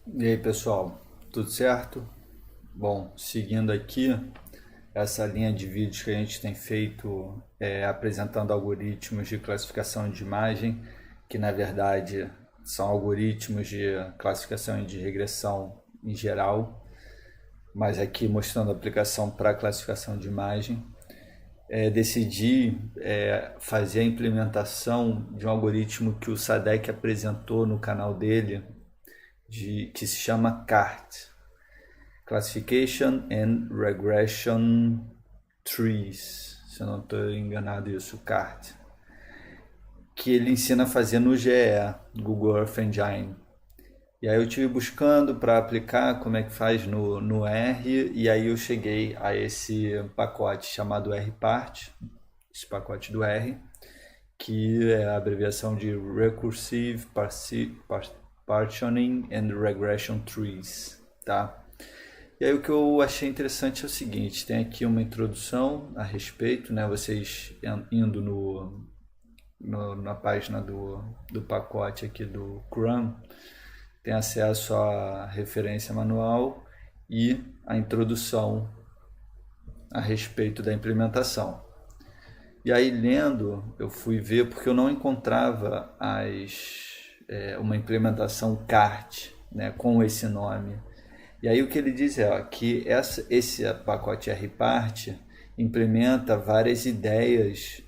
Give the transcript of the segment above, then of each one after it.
E aí, pessoal, tudo certo? Bom, seguindo aqui essa linha de vídeos que a gente tem feito apresentando algoritmos de classificação de imagem, que na verdade são algoritmos de classificação e de regressão em geral, mas aqui mostrando a aplicação para classificação de imagem. Decidi fazer a implementação de um algoritmo que o Sadek apresentou no canal dele, que se chama CART, Classification and Regression Trees, se eu não estou enganado isso, CART, que ele ensina a fazer no GE, Google Earth Engine. E aí eu estive buscando para aplicar como é que faz no R, e aí eu cheguei a esse pacote chamado RPart, esse pacote do R, que é a abreviação de Recursive Partitioning and Regression Trees, tá? E aí o que eu achei interessante é o seguinte, tem aqui uma introdução a respeito, né? Vocês indo na página do pacote aqui do Chrome, tem acesso à referência manual e a introdução a respeito da implementação. E aí lendo, eu fui ver porque eu não encontrava uma implementação CART, né, com esse nome. E aí o que ele diz é que esse pacote RPart implementa várias ideias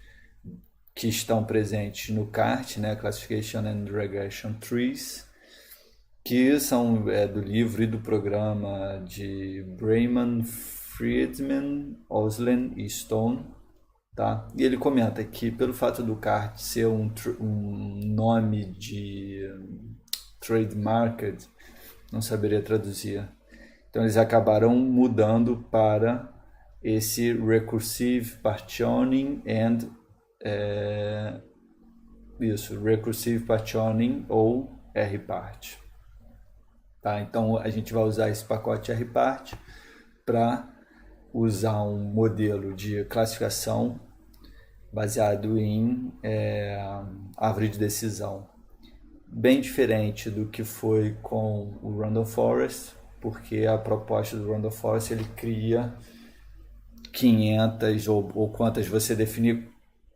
que estão presentes no CART, né, Classification and Regression Trees, que são do livro e do programa de Breiman, Friedman, Oslen e Stone. Tá? E ele comenta que pelo fato do CART ser um nome de trademarked, não saberia traduzir. Então eles acabaram mudando para esse Recursive Partitioning and Recursive Partitioning ou RPart. Tá? Então a gente vai usar esse pacote RPart para usar um modelo de classificação baseado em árvore de decisão, bem diferente do que foi com o Random Forest, porque a proposta do Random Forest ele cria 500 ou quantas você definir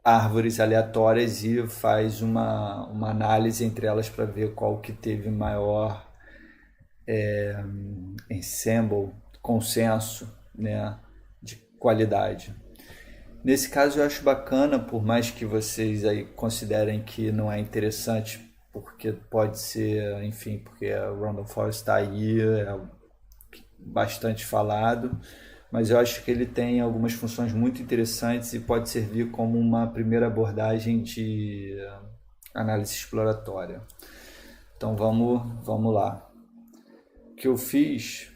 árvores aleatórias e faz uma análise entre elas para ver qual que teve maior ensemble, consenso, né, de qualidade. Nesse caso eu acho bacana, por mais que vocês aí considerem que não é interessante, porque pode ser, enfim, porque o Random Forest está aí, é bastante falado, mas eu acho que ele tem algumas funções muito interessantes e pode servir como uma primeira abordagem de análise exploratória. Então vamos lá. O que eu fiz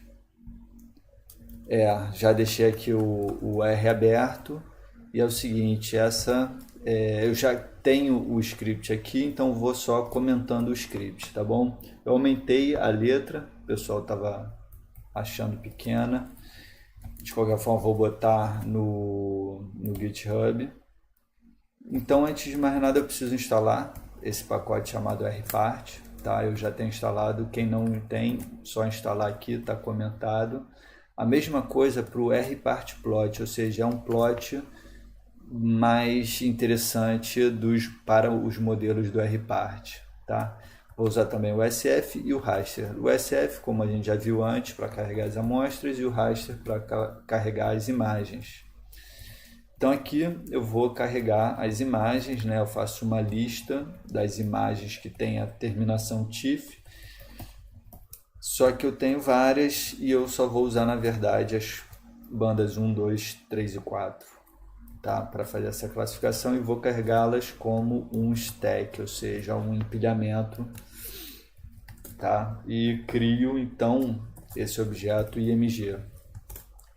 já deixei aqui o R aberto, e é o seguinte, eu já tenho o script aqui, então vou só comentando o script, tá bom? Eu aumentei a letra, o pessoal estava achando pequena, de qualquer forma vou botar no GitHub. Então antes de mais nada eu preciso instalar esse pacote chamado RPart, tá? Eu já tenho instalado, quem não tem, só instalar aqui, está comentado. A mesma coisa para o RPart plot, ou seja, é um plot mais interessante para os modelos do RPart, tá? Vou usar também o SF e o raster. O SF, como a gente já viu antes, para carregar as amostras, e o raster para carregar as imagens. Então aqui eu vou carregar as imagens, né? Eu faço uma lista das imagens que tem a terminação TIFF, só que eu tenho várias e eu só vou usar, na verdade, as bandas 1, 2, 3 e 4. Tá? Para fazer essa classificação, e vou carregá-las como um stack, ou seja, um empilhamento, tá? E crio então esse objeto IMG.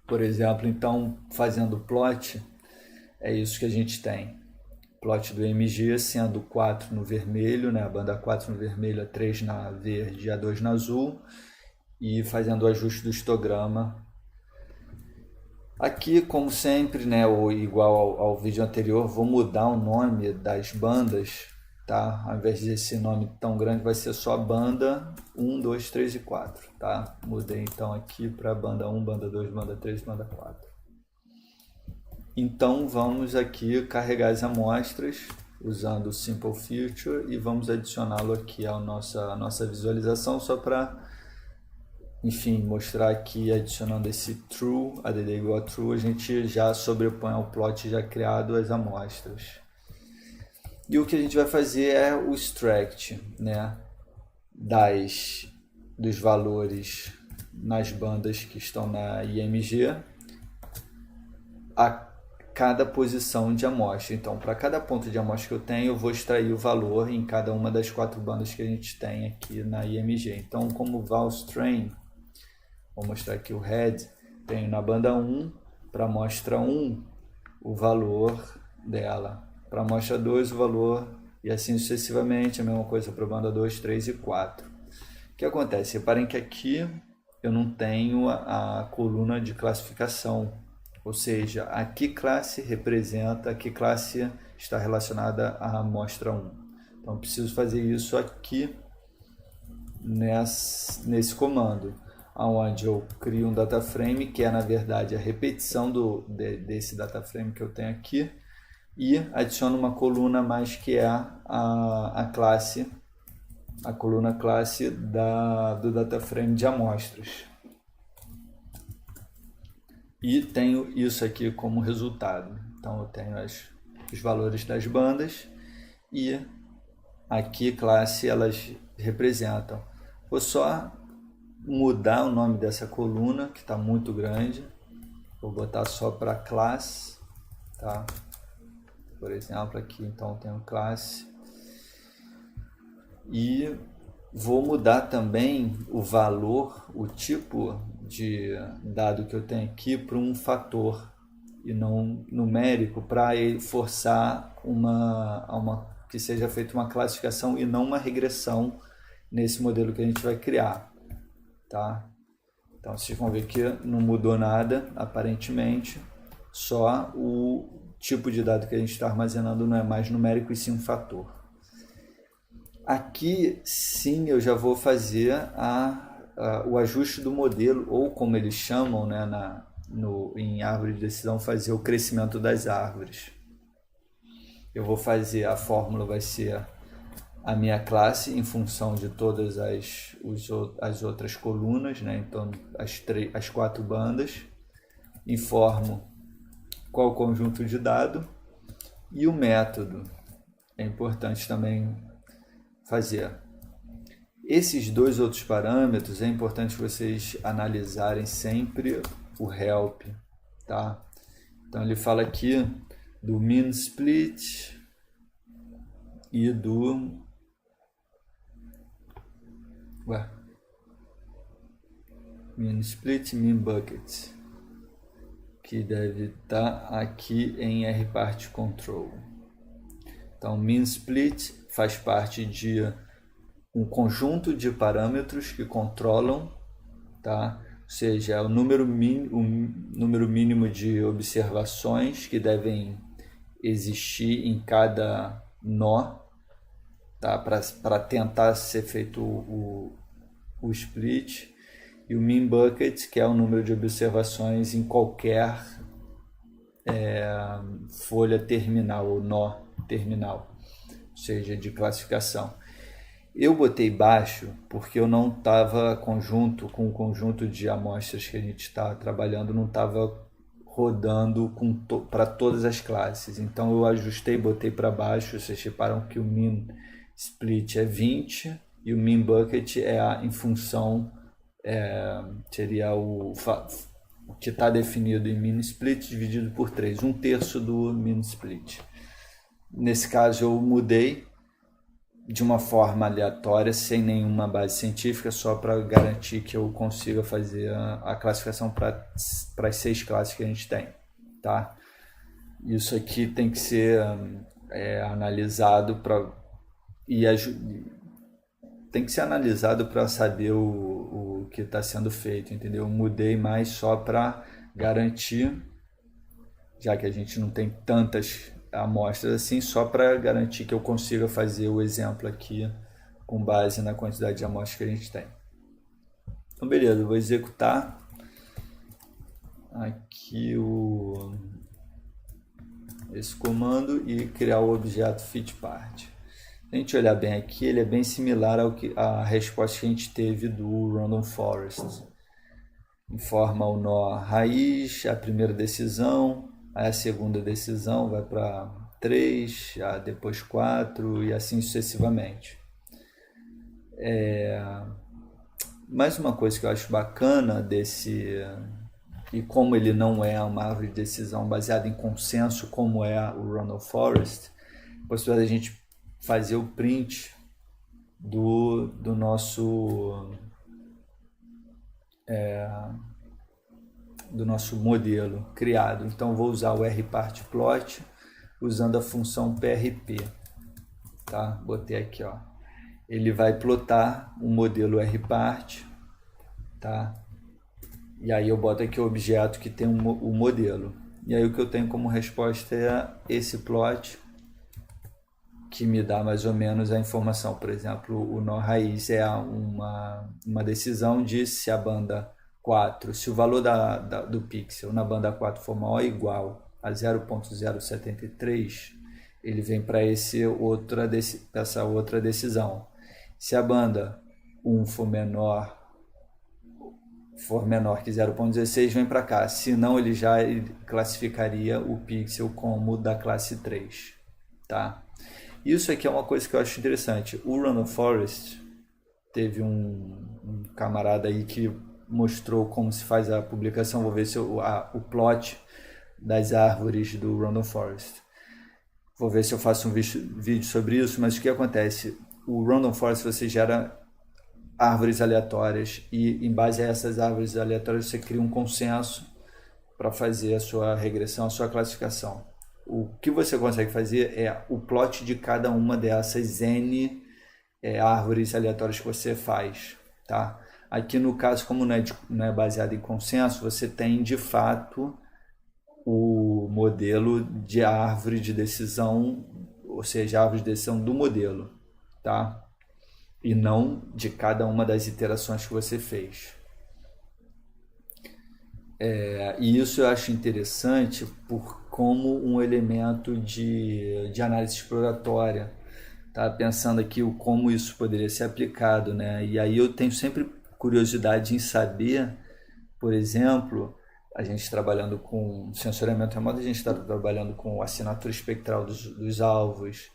Por exemplo, então fazendo plot, é isso que a gente tem. Plot do IMG sendo 4 no vermelho, né? A banda 4 no vermelho, a 3 na verde e a 2 na azul, e fazendo o ajuste do histograma. Aqui, como sempre, né, ou igual ao vídeo anterior, vou mudar o nome das bandas tá? Ao invés desse nome tão grande, vai ser só banda 1, 2, 3 e 4, tá? Mudei então aqui para banda 1, banda 2, banda 3, banda 4. Então vamos aqui carregar as amostras usando o Simple Feature e vamos adicioná-lo aqui à nossa visualização só para, enfim, mostrar aqui adicionando esse true, add igual a true, a gente já sobrepõe ao plot já criado as amostras. E o que a gente vai fazer é o extract, né, dos valores nas bandas que estão na IMG a cada posição de amostra. Então, para cada ponto de amostra que eu tenho, eu vou extrair o valor em cada uma das 4 bandas que a gente tem aqui na IMG. Então, como valstrain, vou mostrar aqui o head, tenho na banda 1, para a amostra 1, o valor dela. Para a amostra 2, o valor, e assim sucessivamente, a mesma coisa para a banda 2, 3 e 4. O que acontece? Reparem que aqui eu não tenho a coluna de classificação, ou seja, a que classe representa, a que classe está relacionada à amostra 1. Então, eu preciso fazer isso aqui nesse comando, onde eu crio um data frame, que é na verdade a repetição desse data frame que eu tenho aqui, e adiciono uma coluna mais que é a classe, a coluna classe do data frame de amostras. E tenho isso aqui como resultado. Então eu tenho os valores das bandas e aqui classe elas representam. Vou só mudar o nome dessa coluna que está muito grande. Vou botar só para classe, tá? Por exemplo, aqui então eu tenho classe. E vou mudar também o valor, o tipo de dado que eu tenho aqui para um fator e não numérico, para forçar que seja feita uma classificação e não uma regressão nesse modelo que a gente vai criar, tá? Então vocês vão ver que não mudou nada aparentemente, só o tipo de dado que a gente está armazenando não é mais numérico e sim um fator. Aqui sim eu já vou fazer o ajuste do modelo, ou como eles chamam, né, em árvore de decisão, fazer o crescimento das árvores. Eu vou fazer, a fórmula vai ser a minha classe em função de todas as outras colunas, né, então as 4 bandas, informo qual o conjunto de dado e o método. É importante também fazer. Esses 2 outros parâmetros, é importante vocês analisarem sempre o help, tá? Então ele fala aqui do min split e do min split, min bucket, que deve estar aqui em rpart control. Então min split faz parte de um conjunto de parâmetros que controlam, tá? Ou seja, é o número mínimo de observações que devem existir em cada nó, tá? Para tentar ser feito o split, e o min bucket, que é o número de observações em qualquer folha terminal ou nó terminal, ou seja, de classificação. Eu botei baixo porque eu não estava com o conjunto de amostras que a gente está trabalhando, não estava rodando para todas as classes. Então eu ajustei, botei para baixo. Vocês reparam que o min split é 20 e o min bucket em função, seria o que está definido em min split dividido por 3, 1/3 do min split. Nesse caso eu mudei de uma forma aleatória, sem nenhuma base científica, só para garantir que eu consiga fazer a classificação para as 6 classes que a gente tem, tá? Isso aqui tem que ser analisado tem que ser analisado para saber o que está sendo feito, entendeu? Eu mudei mais só para garantir, já que a gente não tem tantas amostras assim, só para garantir que eu consiga fazer o exemplo aqui com base na quantidade de amostras que a gente tem. Então, beleza, eu vou executar aqui esse comando e criar o objeto FitPart. Se a gente olhar bem aqui, ele é bem similar à resposta que a gente teve do Random Forest. Informa o nó raiz, a primeira decisão, aí a segunda decisão vai para 3, depois 4 e assim sucessivamente. Mais uma coisa que eu acho bacana e como ele não é uma árvore de decisão baseada em consenso, como é o Random Forest, a possibilidade de a gente fazer o print do nosso modelo criado. Então vou usar o rpartplot usando a função prp, tá? Botei aqui, ó. Ele vai plotar o modelo rpart, tá? E aí eu boto aqui o objeto que tem o modelo. E aí o que eu tenho como resposta é esse plot, que me dá mais ou menos a informação. Por exemplo, o nó raiz é uma decisão de se a banda 4, se o valor do pixel na banda 4 for maior ou igual a 0.073, ele vem para essa outra decisão. Se a banda 1 for menor que 0.16, vem para cá. Senão ele já classificaria o pixel como da classe 3, tá? Isso aqui é uma coisa que eu acho interessante. O Random Forest teve um camarada aí que mostrou como se faz a publicação. Vou ver se o plot das árvores do Random Forest. Vou ver se eu faço um vídeo sobre isso, mas o que acontece? O Random Forest você gera árvores aleatórias e em base a essas árvores aleatórias você cria um consenso para fazer a sua regressão, a sua classificação. O que você consegue fazer é o plot de cada uma dessas N árvores aleatórias que você faz, tá? Aqui no caso, como não é baseado em consenso, você tem de fato o modelo de árvore de decisão, ou seja, a árvore de decisão do modelo, tá? E não de cada uma das iterações que você fez. E isso eu acho interessante como um elemento de análise exploratória. Tá pensando aqui como isso poderia ser aplicado, né? E aí eu tenho sempre curiosidade em saber, por exemplo, a gente trabalhando com sensoriamento remoto, a gente está trabalhando com assinatura espectral dos alvos,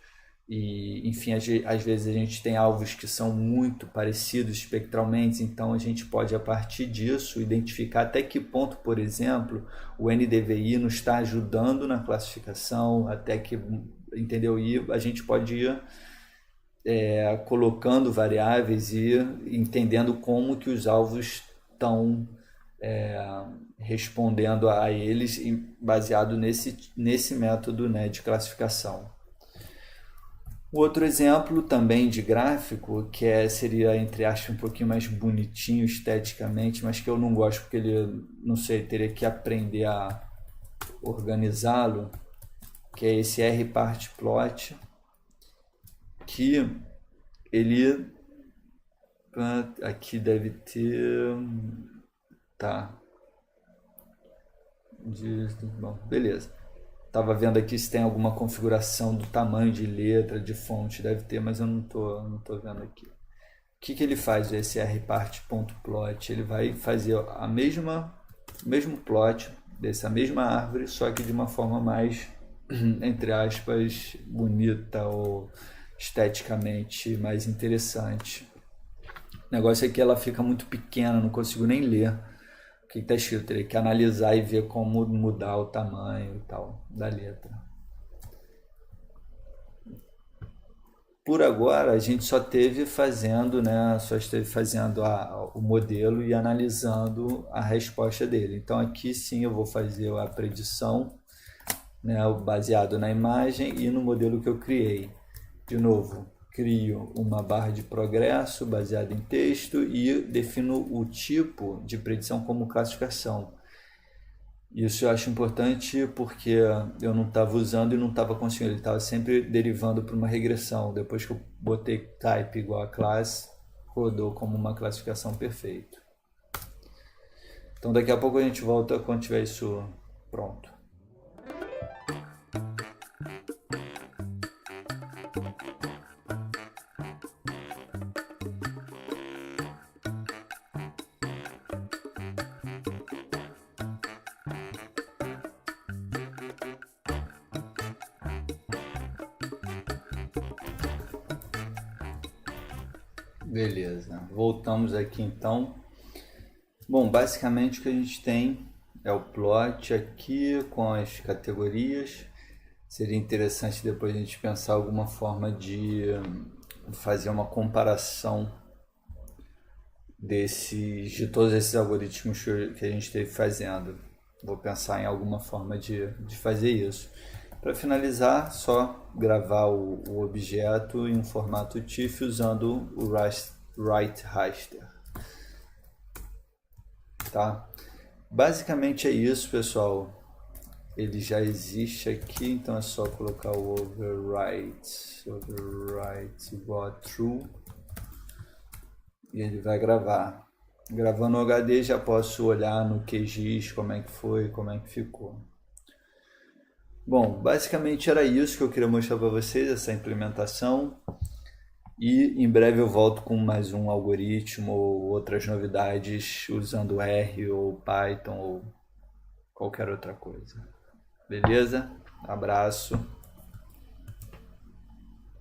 e enfim, às vezes a gente tem alvos que são muito parecidos espectralmente, então a gente pode a partir disso identificar até que ponto, por exemplo, o NDVI nos está ajudando na classificação, até que, entendeu? E a gente pode ir colocando variáveis e entendendo como que os alvos estão respondendo a eles baseado nesse método, né, de classificação. O outro exemplo também de gráfico, que seria, entre aspas, um pouquinho mais bonitinho esteticamente, mas que eu não gosto porque ele, não sei, teria que aprender a organizá-lo, que é esse rpartplot, que ele aqui deve ter, tá, bom, beleza. Tava vendo aqui se tem alguma configuração do tamanho de letra, de fonte, deve ter, mas eu não tô vendo aqui. O que ele faz, esse rpart.plot? Ele vai fazer o mesmo plot dessa mesma árvore, só que de uma forma mais, entre aspas, bonita ou esteticamente mais interessante. O negócio é que ela fica muito pequena, não consigo nem ler o que está escrito. Teria que analisar e ver como mudar o tamanho e tal da letra. Por agora a gente só esteve fazendo, o modelo e analisando a resposta dele. Então aqui sim eu vou fazer a predição, né, baseado na imagem e no modelo que eu criei. De novo, crio uma barra de progresso baseada em texto e defino o tipo de predição como classificação. Isso eu acho importante porque eu não estava usando e não estava conseguindo. Ele estava sempre derivando para uma regressão. Depois que eu botei type igual a classe, rodou como uma classificação perfeita. Então daqui a pouco a gente volta quando tiver isso pronto. Beleza, voltamos aqui então. Bom, basicamente o que a gente tem é o plot aqui com as categorias. Seria interessante depois a gente pensar alguma forma de fazer uma comparação de todos esses algoritmos que a gente esteve fazendo. Vou pensar em alguma forma de fazer isso. Para finalizar, só gravar o objeto em um formato TIFF usando o write raster. Tá? Basicamente é isso, pessoal. Ele já existe aqui, então é só colocar o overwrite igual a true e ele vai gravar. Gravando o HD já posso olhar no QGIS como é que foi, como é que ficou. Bom, basicamente era isso que eu queria mostrar para vocês, essa implementação. E em breve eu volto com mais um algoritmo ou outras novidades usando R ou Python ou qualquer outra coisa. Beleza? Abraço.